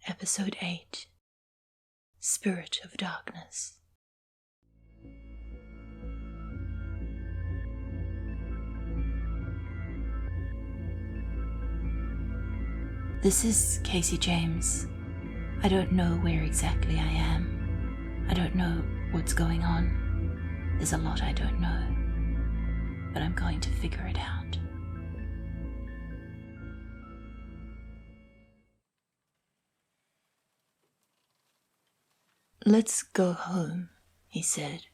Episode 8, Spirit of Darkness. This is Kasey James. I don't know where exactly I am. I don't know what's going on. There's a lot I don't know, but I'm going to figure it out. Let's go home, he said,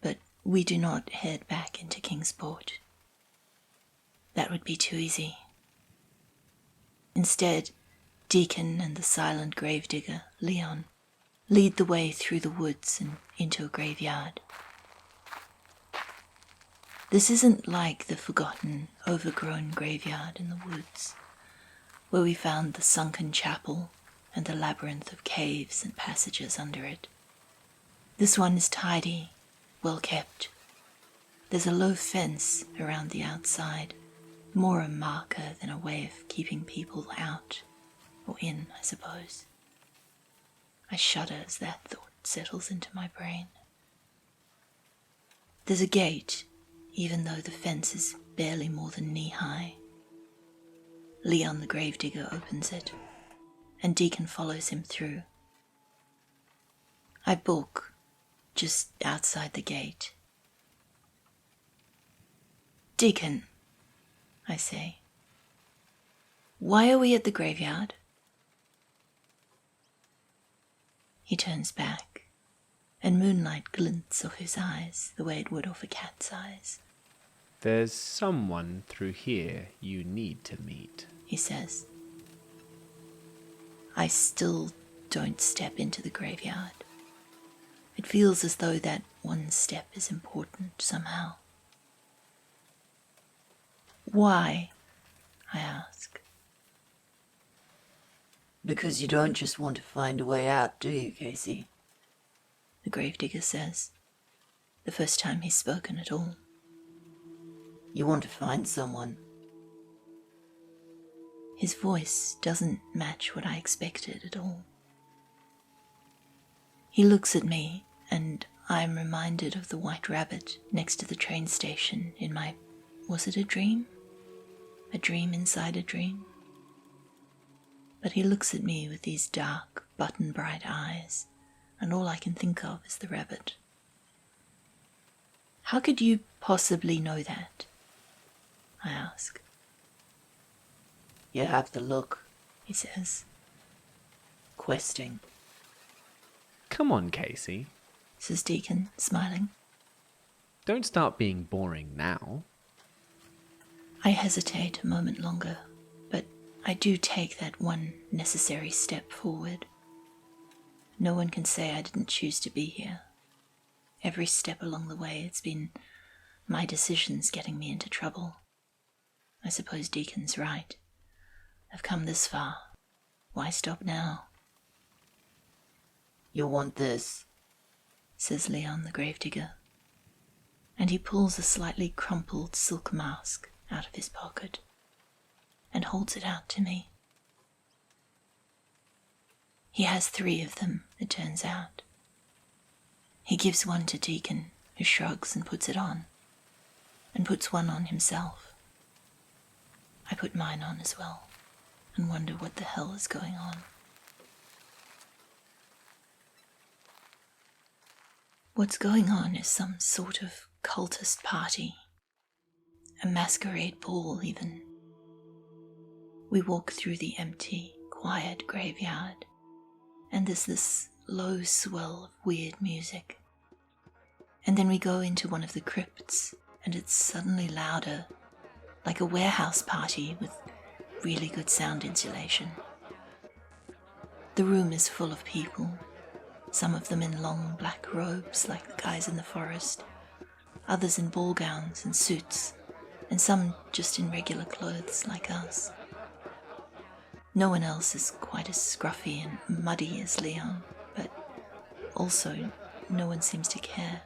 but we do not head back into Kingsport. That would be too easy. Instead, Deacon and the silent gravedigger, Leon, lead the way through the woods and into a graveyard. This isn't like the forgotten, overgrown graveyard in the woods, where we found the sunken chapel and the labyrinth of caves and passages under it. This one is tidy, well kept. There's a low fence around the outside, more a marker than a way of keeping people out, or in, I suppose. I shudder as that thought settles into my brain. There's a gate, even though the fence is barely more than knee-high. Leon the gravedigger opens it, and Deacon follows him through. I balk, just outside the gate. Deacon, I say, why are we at the graveyard? He turns back, and moonlight glints off his eyes the way it would off a cat's eyes. There's someone through here you need to meet, he says. I still don't step into the graveyard. It feels as though that one step is important somehow. Why? I ask. Because you don't just want to find a way out, do you, Kasey? The gravedigger says, the first time he's spoken at all. You want to find someone. His voice doesn't match what I expected at all. He looks at me, and I'm reminded of the white rabbit next to the train station in my... was it a dream? A dream inside a dream? But he looks at me with these dark, button-bright eyes, and all I can think of is the rabbit. How could you possibly know that? I ask. You have to look, he says. Questing. Come on, Kasey. Says Deacon, smiling. Don't start being boring now. I hesitate a moment longer, but I do take that one necessary step forward. No one can say I didn't choose to be here. Every step along the way, it's been my decisions getting me into trouble. I suppose Deacon's right. I've come this far. Why stop now? You'll want this, says Leon the gravedigger, and he pulls a slightly crumpled silk mask out of his pocket and holds it out to me. He has 3 of them, it turns out. He gives one to Deacon, who shrugs and puts it on, and puts one on himself. I put mine on as well, and wonder what the hell is going on. What's going on is some sort of cultist party, a masquerade ball even. We walk through the empty, quiet graveyard, and there's this low swell of weird music. And then we go into one of the crypts, and it's suddenly louder, like a warehouse party with really good sound insulation. The room is full of people, some of them in long black robes like the guys in the forest, others in ball gowns and suits, and some just in regular clothes like us. No one else is quite as scruffy and muddy as Leon, but also no one seems to care.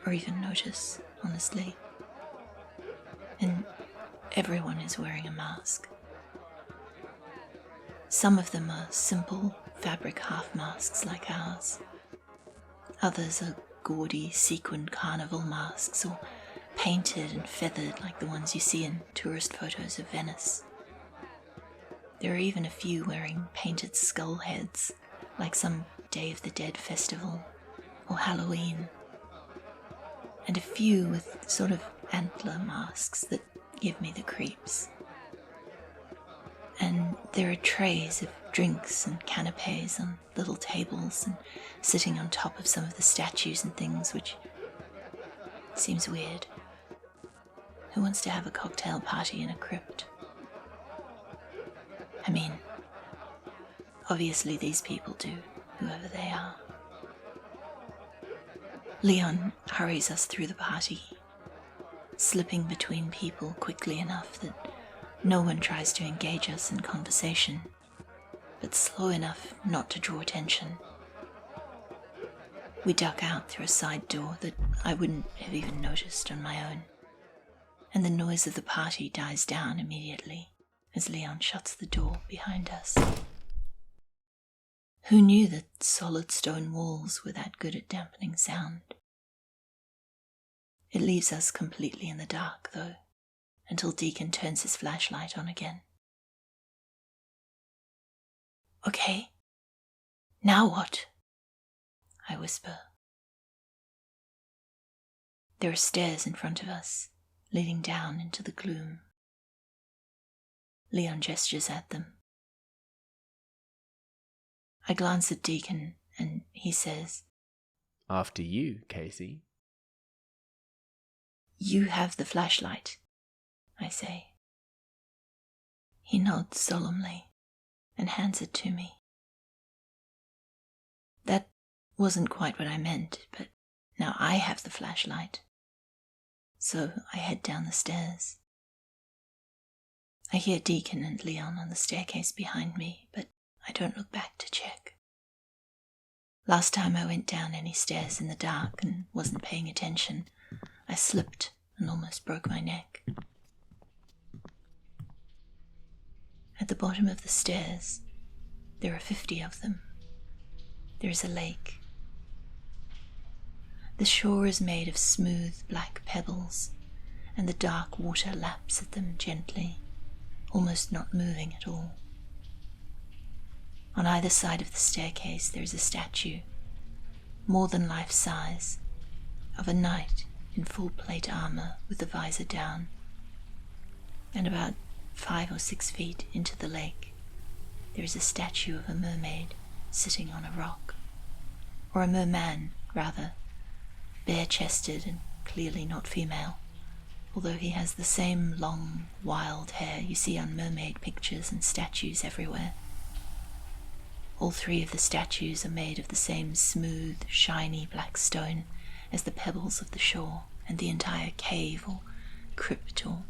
Or even notice, honestly. And everyone is wearing a mask. Some of them are simple fabric half-masks like ours. Others are gaudy sequined carnival masks, or painted and feathered like the ones you see in tourist photos of Venice. There are even a few wearing painted skull heads, like some Day of the Dead festival or Halloween, and a few with sort of antler masks that give me the creeps. And there are trays of drinks and canapes on little tables and sitting on top of some of the statues and things, which seems weird. Who wants to have a cocktail party in a crypt? I mean, obviously these people do, whoever they are. Leon hurries us through the party, slipping between people quickly enough that no one tries to engage us in conversation, but slow enough not to draw attention. We duck out through a side door that I wouldn't have even noticed on my own, and the noise of the party dies down immediately as Leon shuts the door behind us. Who knew that solid stone walls were that good at dampening sound? It leaves us completely in the dark, though, until Deacon turns his flashlight on again. Okay, now what? I whisper. There are stairs in front of us, leading down into the gloom. Leon gestures at them. I glance at Deacon, and he says, After you, Kasey. You have the flashlight, I say. He nods solemnly and hands it to me. That wasn't quite what I meant, but now I have the flashlight. So I head down the stairs. I hear Deacon and Leon on the staircase behind me, but I don't look back to check. Last time I went down any stairs in the dark and wasn't paying attention, I slipped and almost broke my neck. At the bottom of the stairs, there are 50 of them. There is a lake. The shore is made of smooth black pebbles, and the dark water laps at them gently, almost not moving at all. On either side of the staircase there is a statue, more than life-size, of a knight in full plate armor with the visor down, and about 5 or 6 feet into the lake there is a statue of a mermaid sitting on a rock, or a merman, rather, bare-chested and clearly not female, although he has the same long, wild hair you see on mermaid pictures and statues everywhere. All 3 of the statues are made of the same smooth, shiny black stone as the pebbles of the shore and the entire cave or crypt or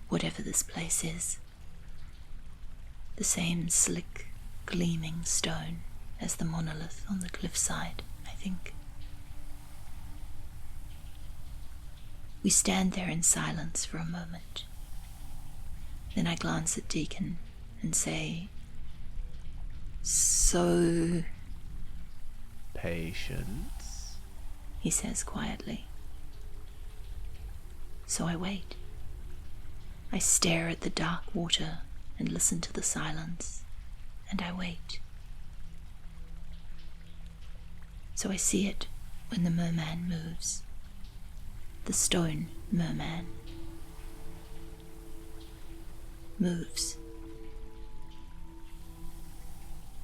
whatever this place is. The same slick, gleaming stone as the monolith on the cliffside, I think. We stand there in silence for a moment. Then I glance at Deacon and say, So... Patience, he says quietly. So I wait. I stare at the dark water and listen to the silence, and I wait. So I see it when the merman moves. The stone merman moves.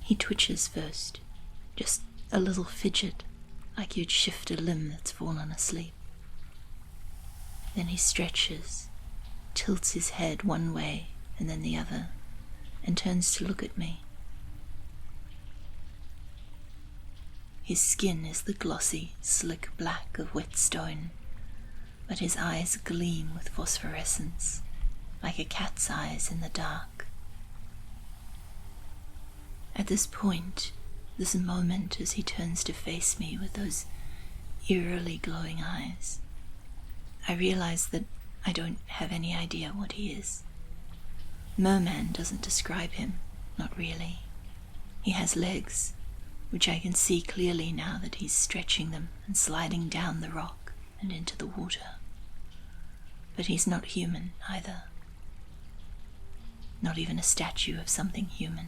He twitches first, just a little fidget, like you'd shift a limb that's fallen asleep. Then he stretches, tilts his head one way and then the other, and turns to look at me. His skin is the glossy, slick black of wet stone, but his eyes gleam with phosphorescence, like a cat's eyes in the dark. At this point, this moment as he turns to face me with those eerily glowing eyes, I realize that I don't have any idea what he is. Merman doesn't describe him, not really. He has legs, which I can see clearly now that he's stretching them and sliding down the rock and into the water. But he's not human either. Not even a statue of something human.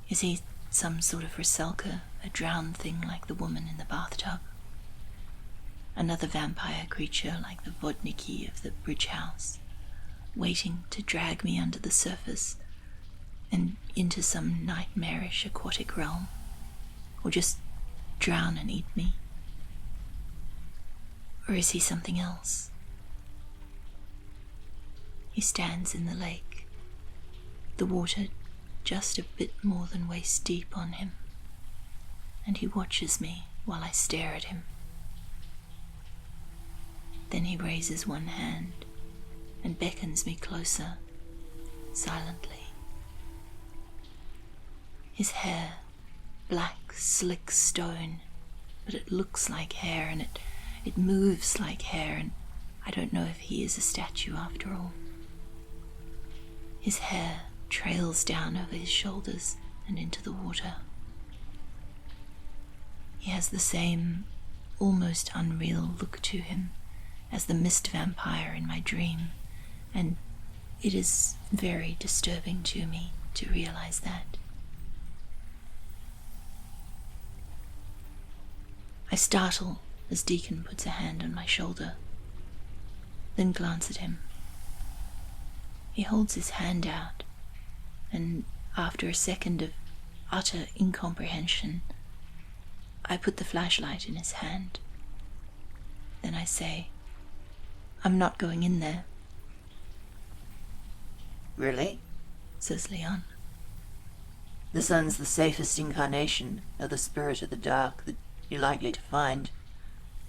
Is he some sort of Rusalka, a drowned thing like the woman in the bathtub? Another vampire creature like the Vodniki of the bridge house, waiting to drag me under the surface and into some nightmarish aquatic realm, or just drown and eat me? Or is he something else? He stands in the lake, the water just a bit more than waist deep on him, and he watches me while I stare at him. Then he raises one hand and beckons me closer, silently. His hair, black, slick stone, but it looks like hair and it moves like hair, and I don't know if he is a statue after all. His hair trails down over his shoulders and into the water. He has the same almost unreal look to him as the mist vampire in my dream, and it is very disturbing to me to realize that. I startle as Deacon puts a hand on my shoulder, then glance at him. He holds his hand out, and after a second of utter incomprehension, I put the flashlight in his hand. Then I say, "I'm not going in there." Really? Says Leon. The sun's the safest incarnation of the spirit of the dark that you're likely to find.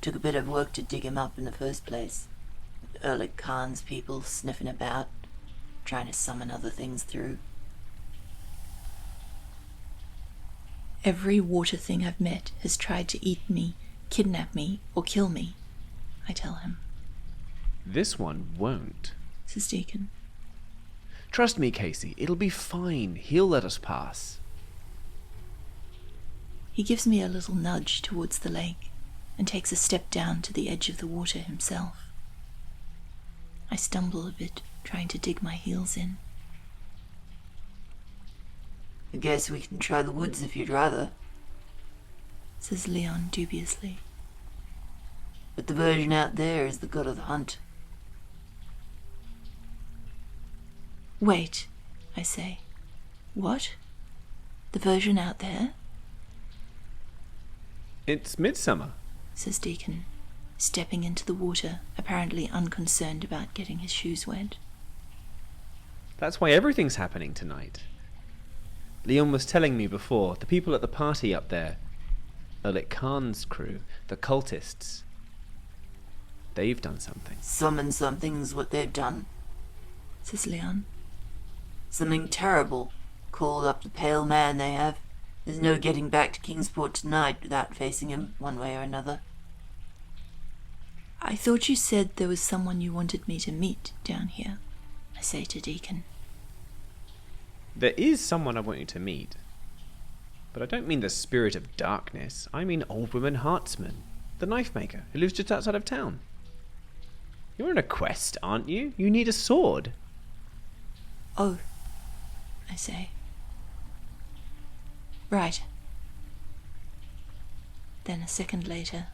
Took a bit of work to dig him up in the first place. Ehrlich Khan's people sniffing about, trying to summon other things through. Every water thing I've met has tried to eat me, kidnap me, or kill me, I tell him. This one won't. Says Deacon. Trust me, Kasey, it'll be fine. He'll let us pass. He gives me a little nudge towards the lake and takes a step down to the edge of the water himself. I stumble a bit, trying to dig my heels in. I guess we can try the woods if you'd rather, Says Leon dubiously. but the version out there is the god of the hunt. Wait, I say. What? The version out there? It's midsummer. Says Deacon, stepping into the water, apparently unconcerned about getting his shoes wet. That's why everything's happening tonight. Leon was telling me before, the people at the party up there, Ehrlich Khan's crew, the cultists, they've done something. Summon something's what they've done. Says Leon. Something terrible. Called up the pale man they have. There's no getting back to Kingsport tonight without facing him one way or another. I thought you said there was someone you wanted me to meet down here, I say to Deacon. There is someone I want you to meet. But I don't mean the spirit of darkness. I mean Old Woman Hartsman, the knife maker who lives just outside of town. You're on a quest, aren't you? You need a sword. Oh, I say. Right. Then a second later.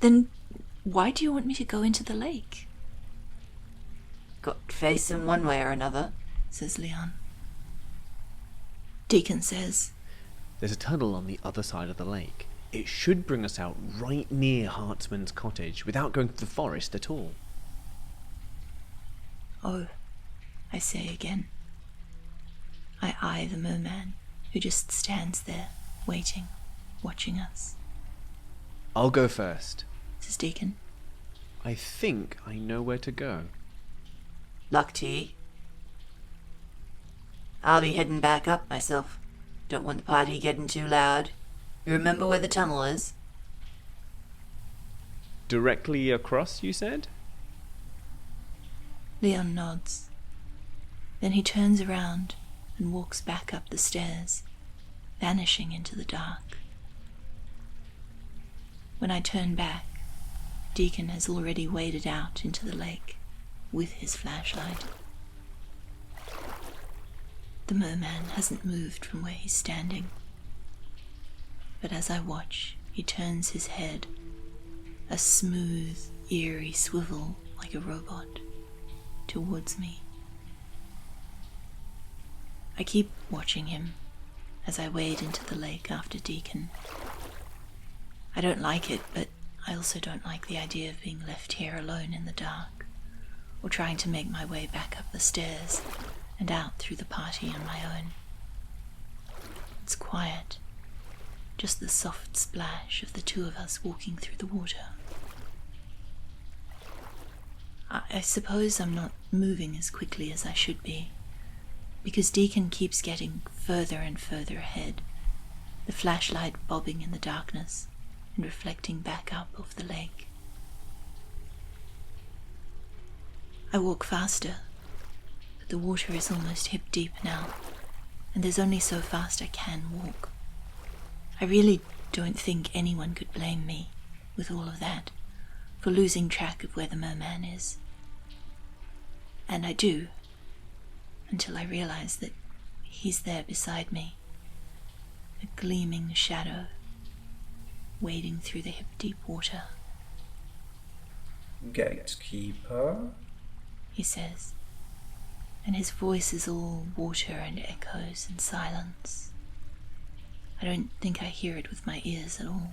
Then why do you want me to go into the lake? Got to face him one way or another, Says Leon. Deacon says, There's a tunnel on the other side of the lake. It should bring us out right near Hartsman's cottage without going through the forest at all. "Oh," I say again. I eye the merman, who just stands there, waiting, watching us. I'll go first. Says Deacon. I think I know where to go. Luck to ye. I'll be heading back up myself. Don't want the party getting too loud. You remember where the tunnel is? Directly across, you said? Leon nods. Then he turns around and walks back up the stairs, vanishing into the dark. When I turn back, Deacon has already waded out into the lake with his flashlight. The merman hasn't moved from where he's standing, but as I watch, he turns his head, a smooth, eerie swivel like a robot, towards me. I keep watching him as I wade into the lake after Deacon. I don't like it, but I also don't like the idea of being left here alone in the dark, or trying to make my way back up the stairs and out through the party on my own. It's quiet, just the soft splash of the two of us walking through the water. I suppose I'm not moving as quickly as I should be, because Deacon keeps getting further and further ahead, the flashlight bobbing in the darkness and reflecting back up over the lake. I walk faster, but the water is almost hip deep now, and there's only so fast I can walk. I really don't think anyone could blame me, with all of that, for losing track of where the merman is. And I do, until I realize that he's there beside me, a gleaming shadow, wading through the hip-deep water. Gatekeeper? He says, and his voice is all water and echoes and silence. I don't think I hear it with my ears at all.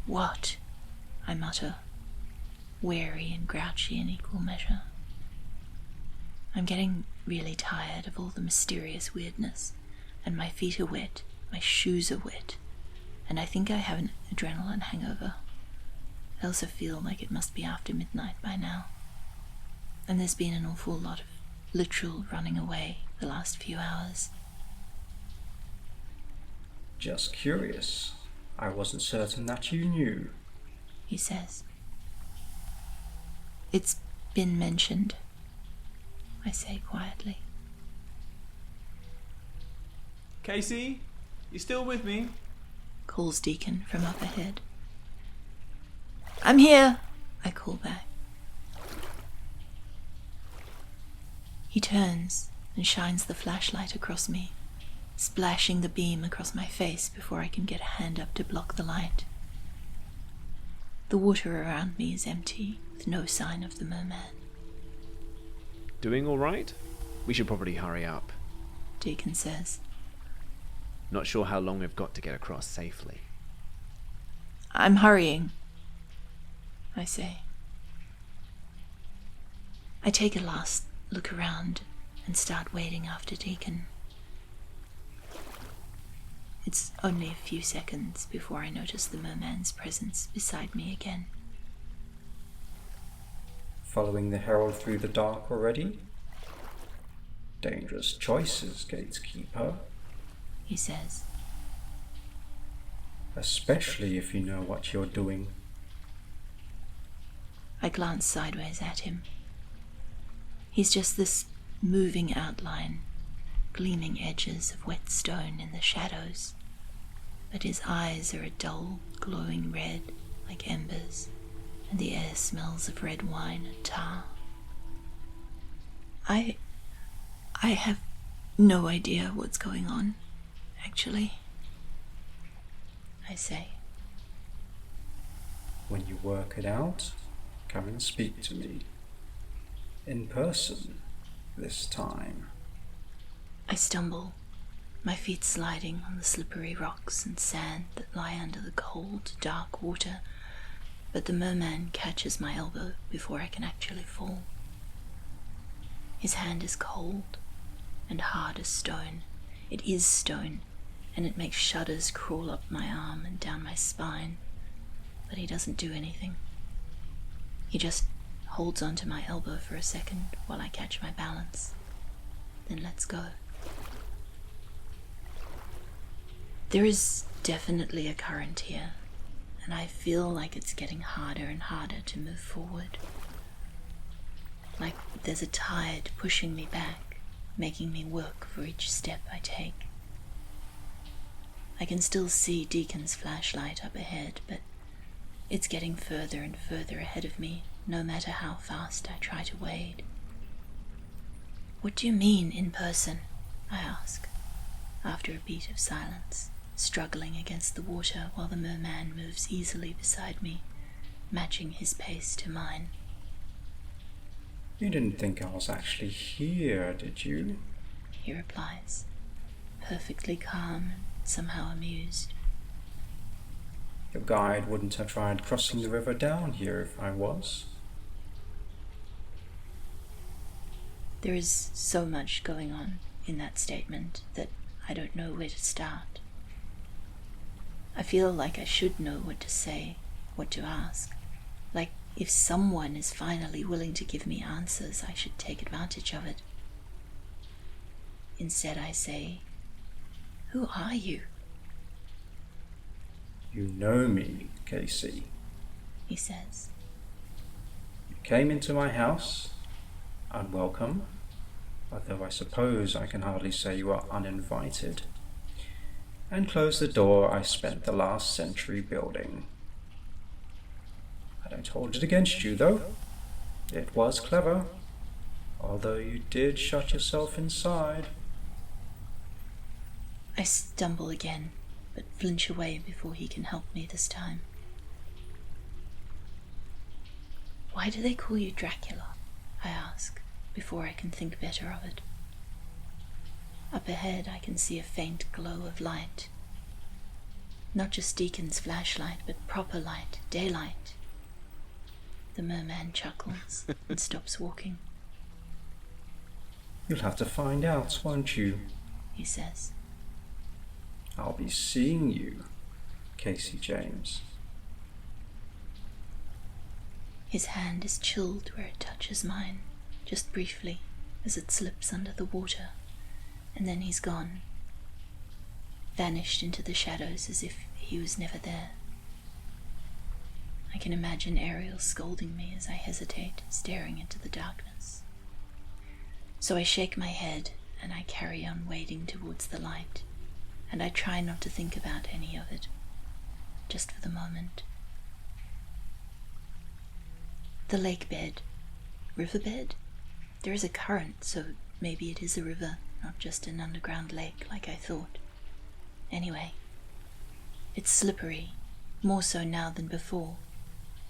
What? I mutter, weary and grouchy in equal measure. I'm getting really tired of all the mysterious weirdness, and my feet are wet, my shoes are wet, and I think I have an adrenaline hangover. I also feel like it must be after midnight by now, and there's been an awful lot of literal running away the last few hours. Just curious. I wasn't certain that you knew. He says. It's been mentioned, I say quietly. Kasey, you still with me? Calls Deacon from up ahead. I'm here, I call back. He turns and shines the flashlight across me, splashing the beam across my face before I can get a hand up to block the light. The water around me is empty, with no sign of the merman. Doing all right? We should probably hurry up. Deacon says. Not sure how long we've got to get across safely. I'm hurrying, I say. I take a last look around and start wading after Deacon. It's only a few seconds before I notice the merman's presence beside me again. Following the herald through the dark already? Dangerous choices, Gatekeeper. He says. Especially if you know what you're doing. I glance sideways at him. He's just this moving outline, gleaming edges of wet stone in the shadows, but his eyes are a dull, glowing red like embers, and the air smells of red wine and tar. I have no idea what's going on, actually, I say. When you work it out, come and speak to me. In person, this time. I stumble, my feet sliding on the slippery rocks and sand that lie under the cold, dark water, but the merman catches my elbow before I can actually fall. His hand is cold and hard as stone. It is stone, and it makes shudders crawl up my arm and down my spine, but he doesn't do anything. He just holds onto my elbow for a second while I catch my balance, then lets go. There is definitely a current here, and I feel like it's getting harder and harder to move forward. Like there's a tide pushing me back, making me work for each step I take. I can still see Deacon's flashlight up ahead, but it's getting further and further ahead of me, no matter how fast I try to wade. "What do you mean, in person?" I ask, after a beat of silence, struggling against the water while the merman moves easily beside me, matching his pace to mine. You didn't think I was actually here, did you? He replies, perfectly calm and somehow amused. Your guide wouldn't have tried crossing the river down here if I was. There is so much going on in that statement that I don't know where to start. I feel like I should know what to say, what to ask. Like if someone is finally willing to give me answers, I should take advantage of it. Instead I say, "Who are you?" You know me, Kasey. He says. You came into my house, unwelcome, although I suppose I can hardly say you are uninvited, and closed the door I spent the last century building. I don't hold it against you, though. It was clever, although you did shut yourself inside. I stumble again, but flinch away before he can help me this time. "Why do they call you Dracula?" I ask, before I can think better of it. Up ahead I can see a faint glow of light. Not just Deacon's flashlight, but proper light, daylight. The merman chuckles and stops walking. You'll have to find out, won't you? He says. I'll be seeing you, Kasey James. His hand is chilled where it touches mine, just briefly, as it slips under the water, and then he's gone, vanished into the shadows as if he was never there. I can imagine Ariel scolding me as I hesitate, staring into the darkness. So I shake my head and I carry on wading towards the light, and I try not to think about any of it, just for the moment. The lake bed, riverbed? There is a current, so maybe it is a river, not just an underground lake like I thought. Anyway, it's slippery, more so now than before.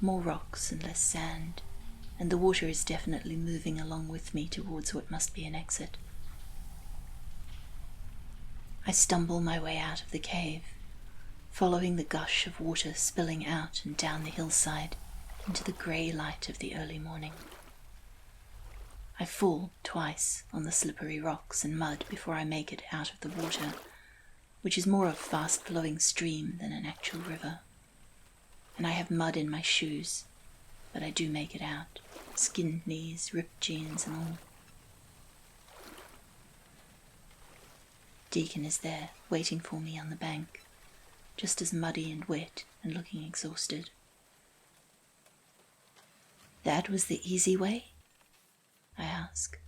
More rocks and less sand, and the water is definitely moving along with me towards what must be an exit. I stumble my way out of the cave, following the gush of water spilling out and down the hillside into the grey light of the early morning. I fall twice on the slippery rocks and mud before I make it out of the water, which is more a fast-flowing stream than an actual river. And I have mud in my shoes, but I do make it out, skinned knees, ripped jeans and all. Deacon is there, waiting for me on the bank, just as muddy and wet and looking exhausted. "That was the easy way?" I ask.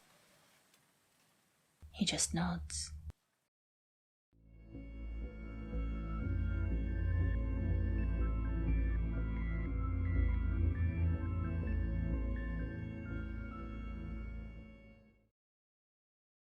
He just nods.